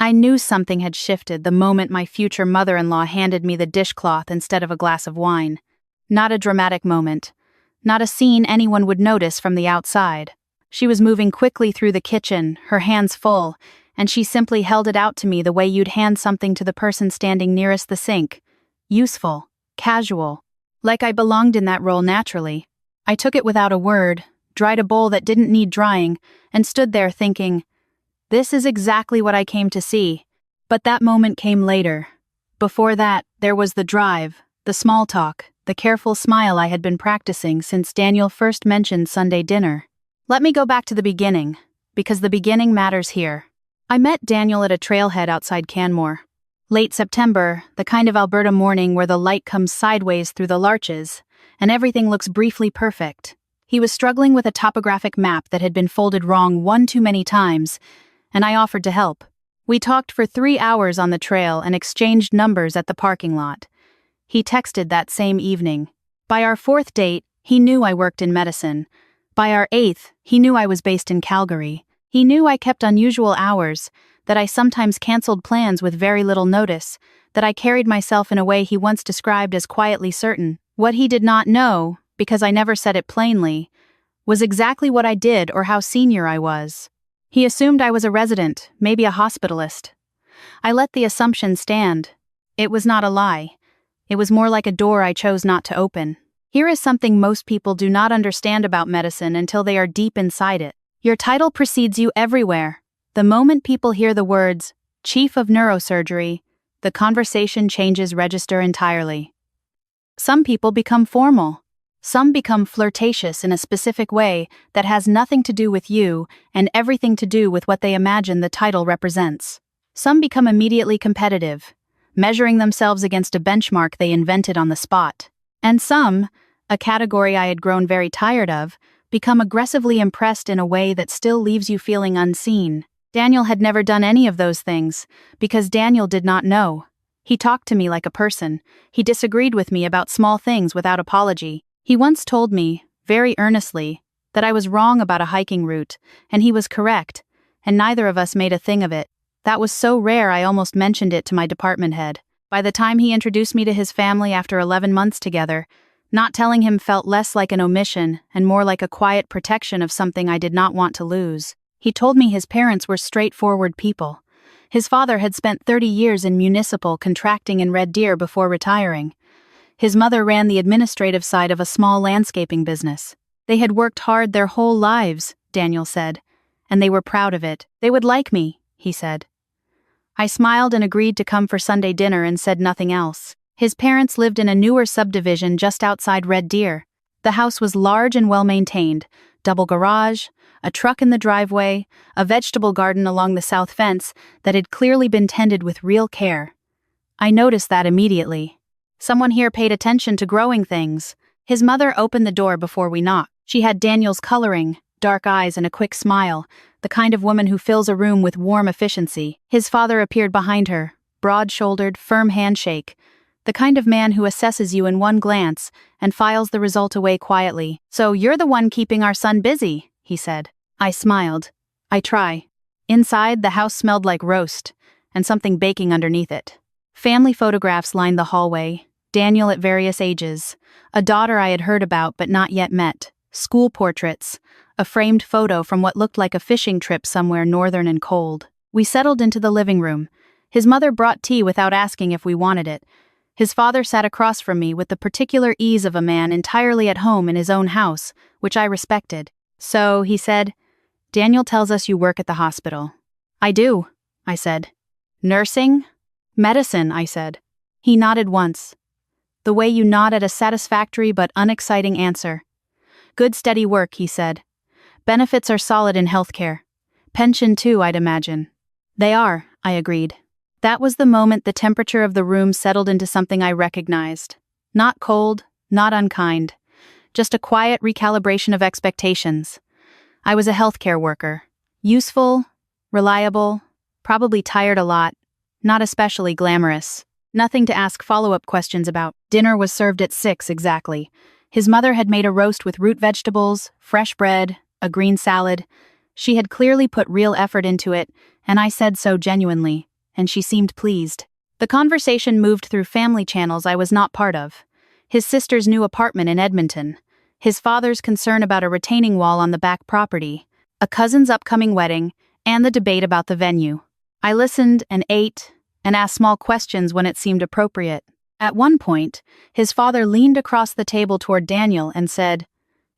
I knew something had shifted the moment my future mother-in-law handed me the dishcloth instead of a glass of wine. Not a dramatic moment. Not a scene anyone would notice from the outside. She was moving quickly through the kitchen, her hands full, and she simply held it out to me the way you'd hand something to the person standing nearest the sink. Useful. Casual. Like I belonged in that role naturally. I took it without a word, dried a bowl that didn't need drying, and stood there thinking, this is exactly what I came to see. But that moment came later. Before that, there was the drive, the small talk, the careful smile I had been practicing since Daniel first mentioned Sunday dinner. Let me go back to the beginning, because the beginning matters here. I met Daniel at a trailhead outside Canmore. Late September, the kind of Alberta morning where the light comes sideways through the larches, and everything looks briefly perfect. He was struggling with a topographic map that had been folded wrong one too many times, and I offered to help. We talked for 3 hours on the trail and exchanged numbers at the parking lot. He texted that same evening. By our 4th date, he knew I worked in medicine. By our 8th, he knew I was based in Calgary. He knew I kept unusual hours, that I sometimes canceled plans with very little notice, that I carried myself in a way he once described as quietly certain. What he did not know, because I never said it plainly, was exactly what I did or how senior I was. He assumed I was a resident, maybe a hospitalist. I let the assumption stand. It was not a lie. It was more like a door I chose not to open. Here is something most people do not understand about medicine until they are deep inside it. Your title precedes you everywhere. The moment people hear the words, Chief of Neurosurgery, the conversation changes register entirely. Some people become formal. Some become flirtatious in a specific way that has nothing to do with you and everything to do with what they imagine the title represents. Some become immediately competitive, measuring themselves against a benchmark they invented on the spot. And some, a category I had grown very tired of, become aggressively impressed in a way that still leaves you feeling unseen. Daniel had never done any of those things, because Daniel did not know. He talked to me like a person. He disagreed with me about small things without apology. He once told me, very earnestly, that I was wrong about a hiking route, and he was correct, and neither of us made a thing of it. That was so rare I almost mentioned it to my department head. By the time he introduced me to his family after 11 months together, not telling him felt less like an omission and more like a quiet protection of something I did not want to lose. He told me his parents were straightforward people. His father had spent 30 years in municipal contracting in Red Deer before retiring. His mother ran the administrative side of a small landscaping business. They had worked hard their whole lives, Daniel said, and they were proud of it. They would like me, he said. I smiled and agreed to come for Sunday dinner and said nothing else. His parents lived in a newer subdivision just outside Red Deer. The house was large and well-maintained, double garage, a truck in the driveway, a vegetable garden along the south fence that had clearly been tended with real care. I noticed that immediately. Someone here paid attention to growing things. His mother opened the door before we knocked. She had Daniel's coloring, dark eyes and a quick smile, the kind of woman who fills a room with warm efficiency. His father appeared behind her, broad-shouldered, firm handshake, the kind of man who assesses you in one glance and files the result away quietly. So you're the one keeping our son busy, he said. I smiled. I try. Inside, the house smelled like roast, and something baking underneath it. Family photographs lined the hallway, Daniel at various ages, a daughter I had heard about but not yet met, school portraits, a framed photo from what looked like a fishing trip somewhere northern and cold. We settled into the living room. His mother brought tea without asking if we wanted it. His father sat across from me with the particular ease of a man entirely at home in his own house, which I respected. So, he said, Daniel tells us you work at the hospital. I do, I said. Nursing? Medicine, I said. He nodded once. The way you nod at a satisfactory but unexciting answer. Good steady work, he said. Benefits are solid in healthcare. Pension too, I'd imagine. They are, I agreed. That was the moment the temperature of the room settled into something I recognized. Not cold, not unkind. Just a quiet recalibration of expectations. I was a healthcare worker. Useful, reliable, probably tired a lot, not especially glamorous. Nothing to ask follow-up questions about. Dinner was served at 6 exactly. His mother had made a roast with root vegetables, fresh bread, a green salad. She had clearly put real effort into it, and I said so genuinely. and she seemed pleased. The conversation moved through family channels I was not part of. His sister's new apartment in Edmonton, his father's concern about a retaining wall on the back property, a cousin's upcoming wedding, and the debate about the venue. I listened and ate and asked small questions when it seemed appropriate. At one point, his father leaned across the table toward Daniel and said,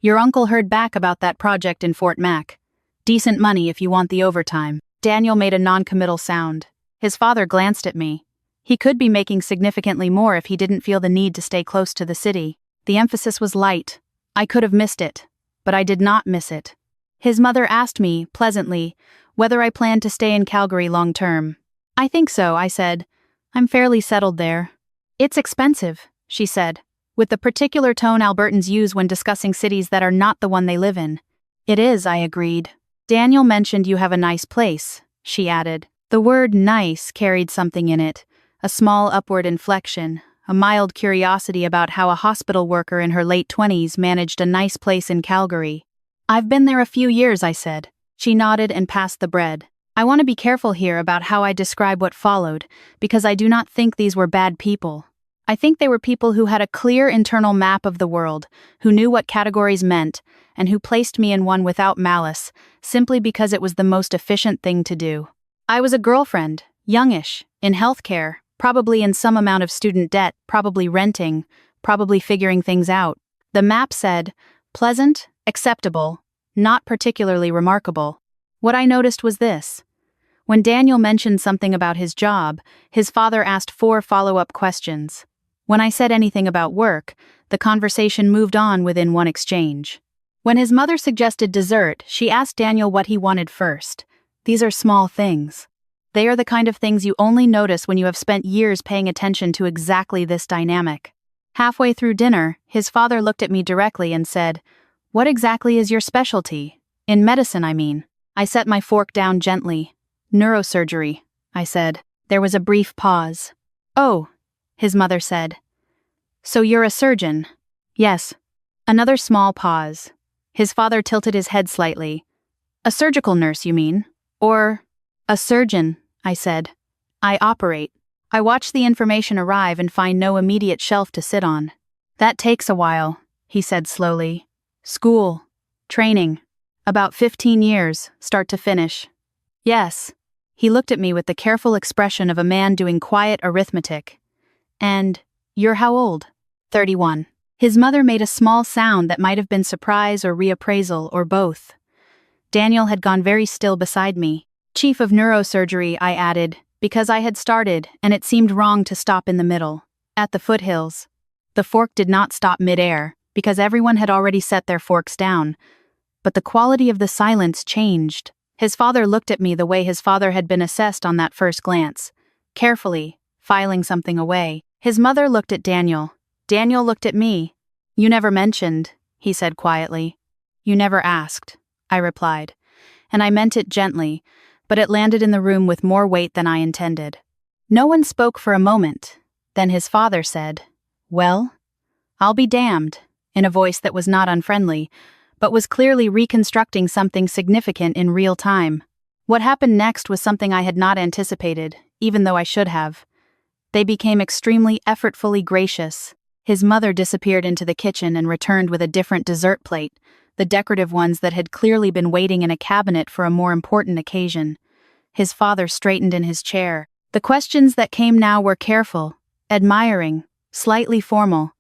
"Your uncle heard back about that project in Fort Mac. Decent money if you want the overtime." Daniel made a non-committal sound. His father glanced at me. He could be making significantly more if he didn't feel the need to stay close to the city. The emphasis was light. I could have missed it, but I did not miss it. His mother asked me, pleasantly, whether I planned to stay in Calgary long-term. "I think so," I said. "I'm fairly settled there." "It's expensive," she said, with the particular tone Albertans use when discussing cities that are not the one they live in. "It is," I agreed. "Daniel mentioned you have a nice place," she added. The word nice carried something in it, a small upward inflection, a mild curiosity about how a hospital worker in her late 20s managed a nice place in Calgary. "I've been there a few years," I said. She nodded and passed the bread. "I want to be careful here about how I describe what followed, because I do not think these were bad people. I think they were people who had a clear internal map of the world, who knew what categories meant, and who placed me in one without malice, simply because it was the most efficient thing to do. I was a girlfriend, youngish, in healthcare, probably in some amount of student debt, probably renting, probably figuring things out. The map said, pleasant, acceptable, not particularly remarkable. What I noticed was this. When Daniel mentioned something about his job, his father asked 4 follow-up questions. When I said anything about work, the conversation moved on within one exchange. When his mother suggested dessert, she asked Daniel what he wanted first. These are small things. They are the kind of things you only notice when you have spent years paying attention to exactly this dynamic. Halfway through dinner, his father looked at me directly and said, "What exactly is your specialty? In medicine, I mean." I set my fork down gently. "Neurosurgery," I said. There was a brief pause. "Oh," his mother said. "So you're a surgeon?" "Yes." Another small pause. His father tilted his head slightly. "A surgical nurse, you mean? Or—" "A surgeon," I said. "I operate." I watched the information arrive and find no immediate shelf to sit on. "That takes a while," he said slowly. "School. Training. About 15 years, start to finish." "Yes." He looked at me with the careful expression of a man doing quiet arithmetic. "And you're how old?" 31. His mother made a small sound that might have been surprise or reappraisal or both. Daniel had gone very still beside me. "Chief of Neurosurgery," I added, because I had started and it seemed wrong to stop in the middle. "At the foothills." The fork did not stop mid-air, because everyone had already set their forks down. But the quality of the silence changed. His father looked at me the way his father had been assessed on that first glance. Carefully, filing something away. His mother looked at Daniel. Daniel looked at me. "You never mentioned," he said quietly. "You never asked," I replied. And I meant it gently, but it landed in the room with more weight than I intended. No one spoke for a moment. Then his father said, "Well, I'll be damned," in a voice that was not unfriendly, but was clearly reconstructing something significant in real time. What happened next was something I had not anticipated, even though I should have. They became extremely effortfully gracious. His mother disappeared into the kitchen and returned with a different dessert plate, the decorative ones that had clearly been waiting in a cabinet for a more important occasion. His father straightened in his chair. The questions that came now were careful, admiring, slightly formal.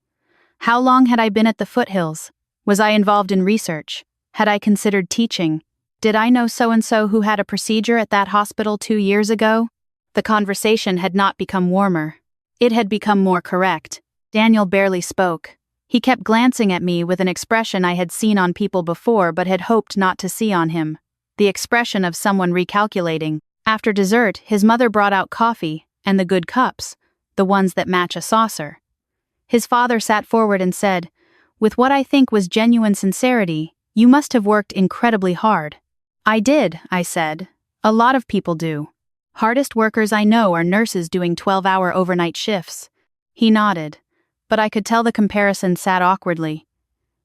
How long had I been at the foothills? Was I involved in research? Had I considered teaching? Did I know so-and-so who had a procedure at that hospital 2 years ago? The conversation had not become warmer. It had become more correct. Daniel barely spoke. He kept glancing at me with an expression I had seen on people before but had hoped not to see on him. The expression of someone recalculating. After dessert, his mother brought out coffee, and the good cups, the ones that match a saucer. His father sat forward and said, with what I think was genuine sincerity, "You must have worked incredibly hard." "I did," I said. "A lot of people do. Hardest workers I know are nurses doing 12-hour overnight shifts." He nodded, but I could tell the comparison sat awkwardly.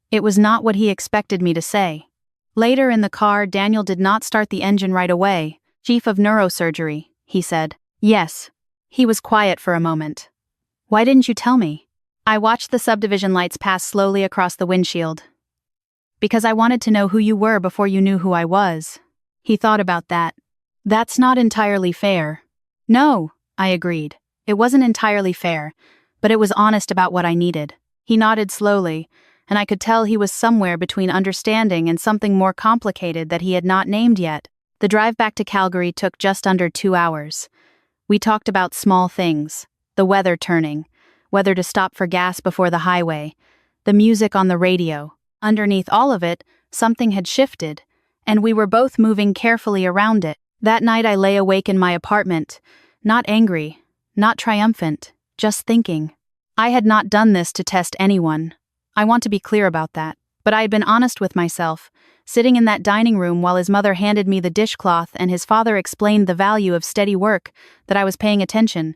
It was not what he expected me to say. Later in the car, Daniel did not start the engine right away. "Chief of Neurosurgery," he said. Yes. He was quiet for a moment. Why didn't you tell me? I watched the subdivision lights pass slowly across the windshield. Because I wanted to know who you were before you knew who I was. He thought about that. That's not entirely fair. No, I agreed. It wasn't entirely fair, but it was honest about what I needed. He nodded slowly, and I could tell he was somewhere between understanding and something more complicated that he had not named yet. The drive back to Calgary took just under 2 hours. We talked about small things, the weather turning, whether to stop for gas before the highway, the music on the radio. Underneath all of it, something had shifted, and we were both moving carefully around it. That night I lay awake in my apartment, not angry, not triumphant, just thinking. I had not done this to test anyone. I want to be clear about that. But I had been honest with myself, sitting in that dining room while his mother handed me the dishcloth and his father explained the value of steady work, that I was paying attention,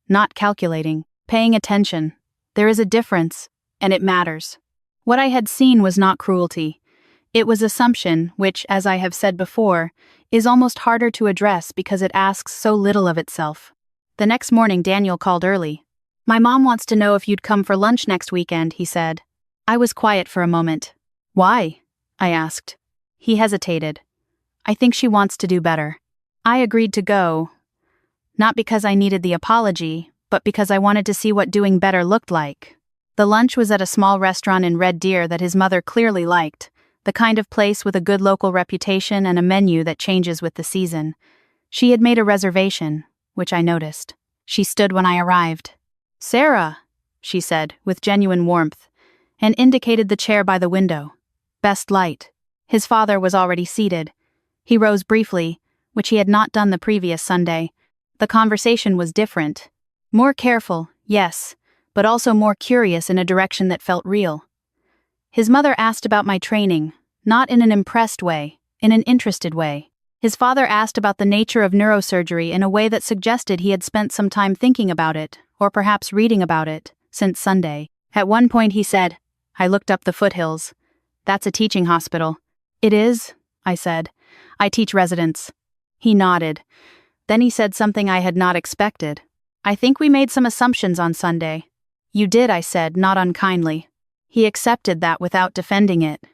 not calculating, paying attention. There is a difference, and it matters. What I had seen was not cruelty. It was assumption, which, as I have said before, is almost harder to address because it asks so little of itself. The next morning Daniel called early. "My mom wants to know if you'd come for lunch next weekend," he said. I was quiet for a moment. "Why?" I asked. He hesitated. "I think she wants to do better." I agreed to go. Not because I needed the apology, but because I wanted to see what doing better looked like. The lunch was at a small restaurant in Red Deer that his mother clearly liked, the kind of place with a good local reputation and a menu that changes with the season. She had made a reservation, which I noticed. She stood when I arrived. "Sarah," she said, with genuine warmth, and indicated the chair by the window. Best light. His father was already seated. He rose briefly, which he had not done the previous Sunday. The conversation was different. More careful, yes, but also more curious in a direction that felt real. His mother asked about my training, not in an impressed way, in an interested way. His father asked about the nature of neurosurgery in a way that suggested he had spent some time thinking about it, or perhaps reading about it, since Sunday. At one point he said, I looked up the foothills. "That's a teaching hospital." "It is?" I said. "I teach residents." He nodded. Then he said something I had not expected. "I think we made some assumptions on Sunday." "You did," I said, not unkindly. He accepted that without defending it.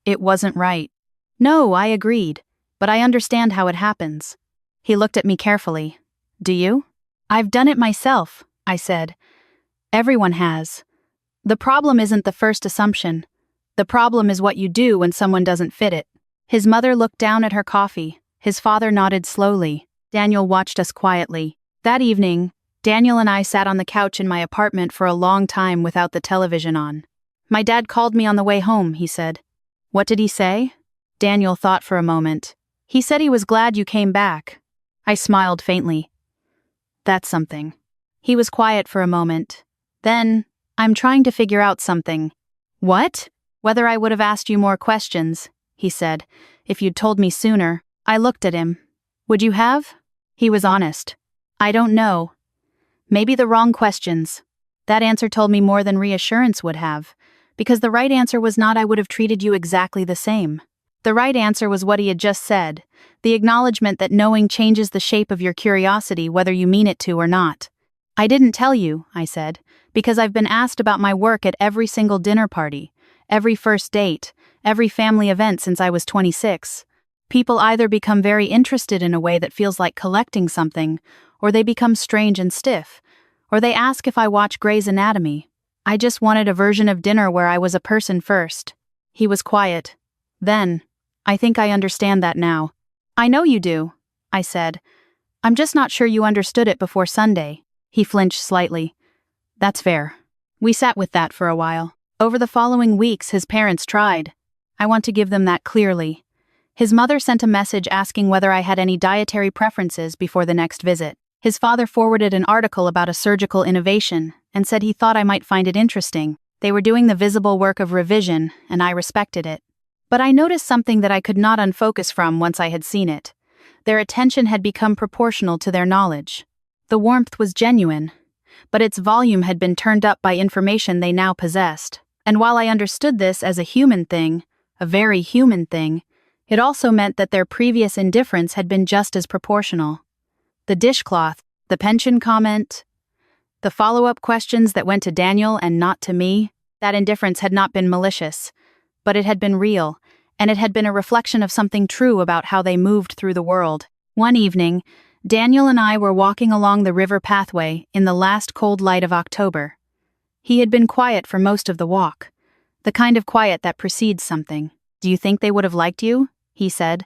It wasn't right. "No," I agreed, "but I understand how it happens." He looked at me carefully. "Do you?" "I've done it myself," I said. "Everyone has. The problem isn't the first assumption. The problem is what you do when someone doesn't fit it." His mother looked down at her coffee. His father nodded slowly. Daniel watched us quietly. That evening, Daniel and I sat on the couch in my apartment for a long time without the television on. "My dad called me on the way home," he said. "What did he say?" Daniel thought for a moment. "He said he was glad you came back." I smiled faintly. "That's something." He was quiet for a moment. Then, "I'm trying to figure out something." "What?" "Whether I would have asked you more questions," he said, "if you'd told me sooner." I looked at him. "Would you have?" He was honest. "I don't know. Maybe the wrong questions." That answer told me more than reassurance would have, because the right answer was not I would have treated you exactly the same. The right answer was what he had just said, the acknowledgement that knowing changes the shape of your curiosity whether you mean it to or not. "I didn't tell you," I said, "because I've been asked about my work at every single dinner party, every first date, every family event since I was 26. People either become very interested in a way that feels like collecting something, or they become strange and stiff, or they ask if I watch Grey's Anatomy. I just wanted a version of dinner where I was a person first." He was quiet. Then, "I think I understand that now." "I know you do," I said. "I'm just not sure you understood it before Sunday." He flinched slightly. "That's fair." We sat with that for a while. Over the following weeks his parents tried. I want to give them that clearly. His mother sent a message asking whether I had any dietary preferences before the next visit. His father forwarded an article about a surgical innovation and said he thought I might find it interesting. They were doing the visible work of revision, and I respected it. But I noticed something that I could not unfocus from once I had seen it. Their attention had become proportional to their knowledge. The warmth was genuine, but its volume had been turned up by information they now possessed. And while I understood this as a human thing, a very human thing, it also meant that their previous indifference had been just as proportional. The dishcloth, The pension comment? The follow-up questions that went to Daniel and not to me? That indifference had not been malicious, but it had been real, and it had been a reflection of something true about how they moved through the world. One evening, Daniel and I were walking along the river pathway in the last cold light of October. He had been quiet for most of the walk, the kind of quiet that precedes something. "Do you think they would have liked you?" he said.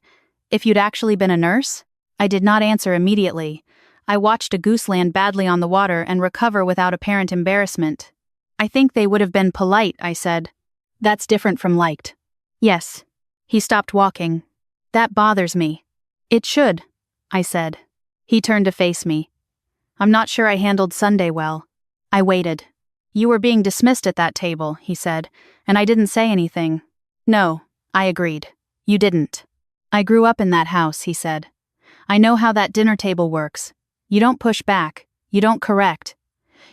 "If you'd actually been a nurse?" I did not answer immediately. I watched a goose land badly on the water and recover without apparent embarrassment. "I think they would have been polite," I said. "That's different from liked." "Yes." He stopped walking. "That bothers me." "It should," I said. He turned to face me. "I'm not sure I handled Sunday well." I waited. "You were being dismissed at that table," he said, "and I didn't say anything." "No," I agreed. "You didn't." "I grew up in that house," he said. "I know how that dinner table works. You don't push back. You don't correct.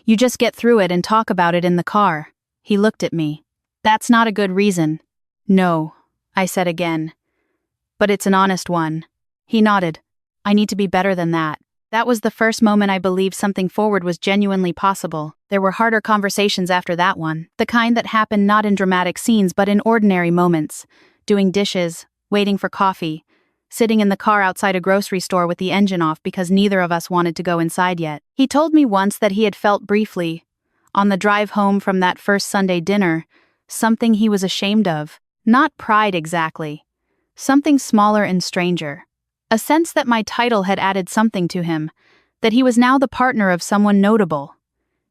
You just get through it and talk about it in the car." He looked at me. "That's not a good reason." "No," I said again. "But it's an honest one." He nodded. "I need to be better than that." That was the first moment I believed something forward was genuinely possible. There were harder conversations after that one, the kind that happened not in dramatic scenes but in ordinary moments. Doing dishes, waiting for coffee, sitting in the car outside a grocery store with the engine off because neither of us wanted to go inside yet. He told me once that he had felt briefly, on the drive home from that first Sunday dinner, something he was ashamed of. Not pride exactly. Something smaller and stranger. A sense that my title had added something to him, that he was now the partner of someone notable.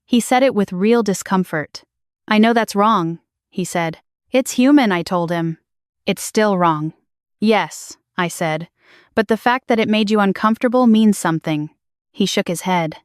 He said it with real discomfort. "I know that's wrong," he said. "It's human," I told him. "It's still wrong." "Yes," I said, "but the fact that it made you uncomfortable means something." He shook his head.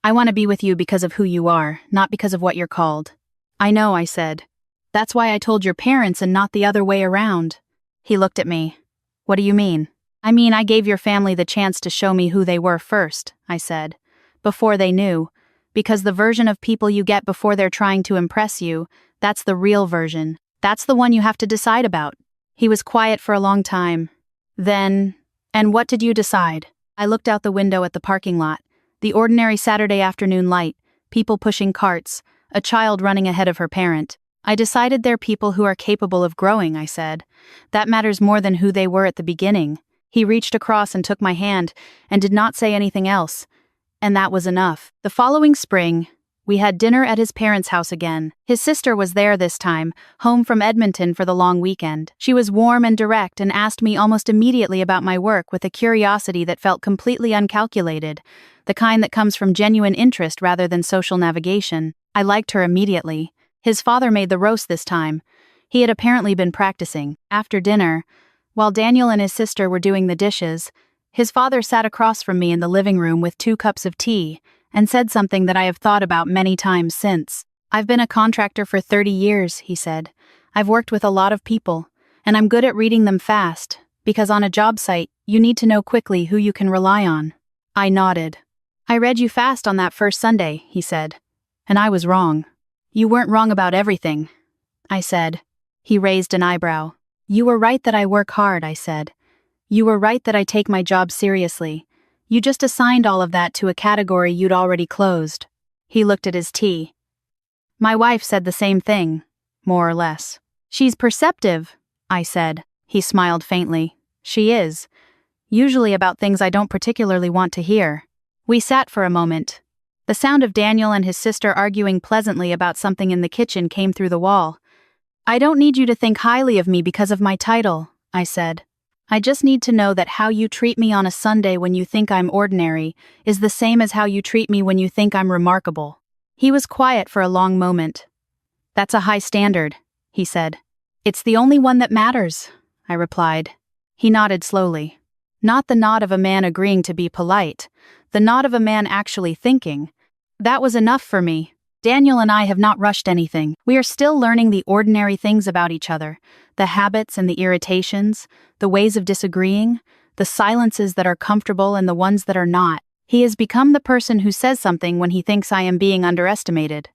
"I want to be with you because of who you are, not because of what you're called." "I know," I said. "That's why I told your parents and not the other way around." He looked at me. "What do you mean?" "I mean, I gave your family the chance to show me who they were first," I said. "Before they knew. Because the version of people you get before they're trying to impress you, that's the real version. That's the one you have to decide about." He was quiet for a long time. Then, "And what did you decide?" I looked out the window at the parking lot. The ordinary Saturday afternoon light, people pushing carts, a child running ahead of her parent. "I decided they're people who are capable of growing," I said. "That matters more than who they were at the beginning." He reached across and took my hand, and did not say anything else. And that was enough. The following spring, we had dinner at his parents' house again. His sister was there this time, home from Edmonton for the long weekend. She was warm and direct and asked me almost immediately about my work with a curiosity that felt completely uncalculated, the kind that comes from genuine interest rather than social navigation. I liked her immediately. His father made the roast this time. He had apparently been practicing. After dinner, while Daniel and his sister were doing the dishes, his father sat across from me in the living room with 2 cups of tea and said something that I have thought about many times since. "I've been a contractor for 30 years, he said. "I've worked with a lot of people, and I'm good at reading them fast, because on a job site, you need to know quickly who you can rely on." I nodded. "I read you fast on that first Sunday," he said. "And I was wrong." "You weren't wrong about everything," I said. He raised an eyebrow. "You were right that I work hard," I said. "You were right that I take my job seriously. You just assigned all of that to a category you'd already closed." He looked at his tea. "My wife said the same thing, more or less." "She's perceptive," I said. He smiled faintly. "She is. Usually about things I don't particularly want to hear." We sat for a moment. The sound of Daniel and his sister arguing pleasantly about something in the kitchen came through the wall. "I don't need you to think highly of me because of my title," I said. "I just need to know that how you treat me on a Sunday when you think I'm ordinary is the same as how you treat me when you think I'm remarkable." He was quiet for a long moment. "That's a high standard," he said. "It's the only one that matters," I replied. He nodded slowly. Not the nod of a man agreeing to be polite, the nod of a man actually thinking. That was enough for me. Daniel and I have not rushed anything. We are still learning the ordinary things about each other, the habits and the irritations, the ways of disagreeing, the silences that are comfortable and the ones that are not. He has become the person who says something when he thinks I am being underestimated.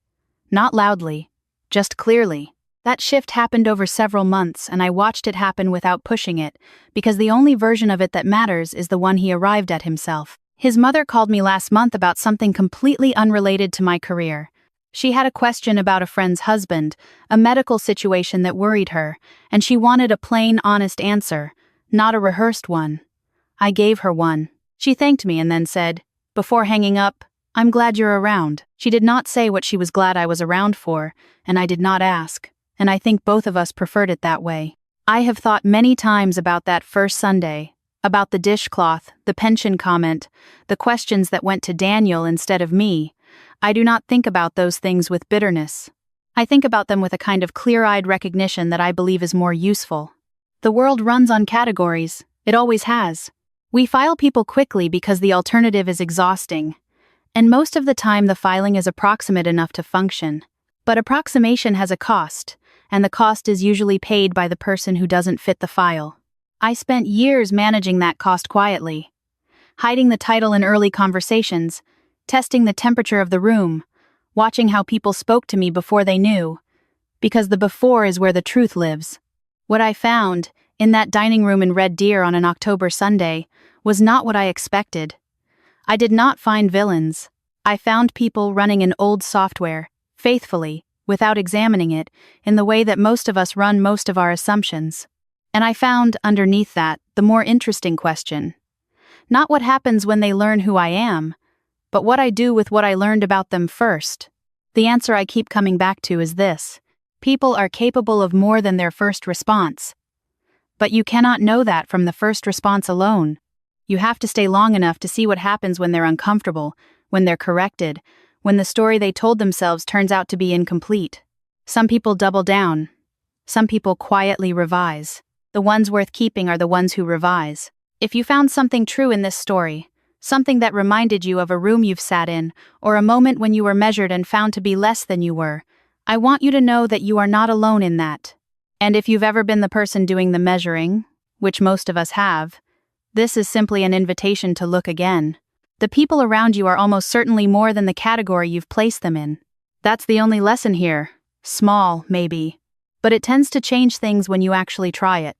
Not loudly, just clearly. That shift happened over several months, and I watched it happen without pushing it, because the only version of it that matters is the one he arrived at himself. His mother called me last month about something completely unrelated to my career. She had a question about a friend's husband, a medical situation that worried her, and she wanted a plain, honest answer, not a rehearsed one. I gave her one. She thanked me and then said, before hanging up, "I'm glad you're around." She did not say what she was glad I was around for, and I did not ask, and I think both of us preferred it that way. I have thought many times about that first Sunday, about the dishcloth, the pension comment, the questions that went to Daniel instead of me. I do not think about those things with bitterness. I think about them with a kind of clear-eyed recognition that I believe is more useful. The world runs on categories. It always has. We file people quickly because the alternative is exhausting. And most of the time the filing is approximate enough to function. But approximation has a cost, and the cost is usually paid by the person who doesn't fit the file. I spent years managing that cost quietly, hiding the title in early conversations, testing the temperature of the room, watching how people spoke to me before they knew, because the before is where the truth lives. What I found, in that dining room in Red Deer on an October Sunday, was not what I expected. I did not find villains. I found people running an old software, faithfully, without examining it, in the way that most of us run most of our assumptions. And I found, underneath that, the more interesting question. Not what happens when they learn who I am, but what I do with what I learned about them first. The answer I keep coming back to is this: people are capable of more than their first response. But you cannot know that from the first response alone. You have to stay long enough to see what happens when they're uncomfortable, when they're corrected, when the story they told themselves turns out to be incomplete. Some people double down. Some people quietly revise. The ones worth keeping are the ones who revise. If you found something true in this story, something that reminded you of a room you've sat in, or a moment when you were measured and found to be less than you were, I want you to know that you are not alone in that. And if you've ever been the person doing the measuring, which most of us have, this is simply an invitation to look again. The people around you are almost certainly more than the category you've placed them in. That's the only lesson here. Small, maybe. But it tends to change things when you actually try it.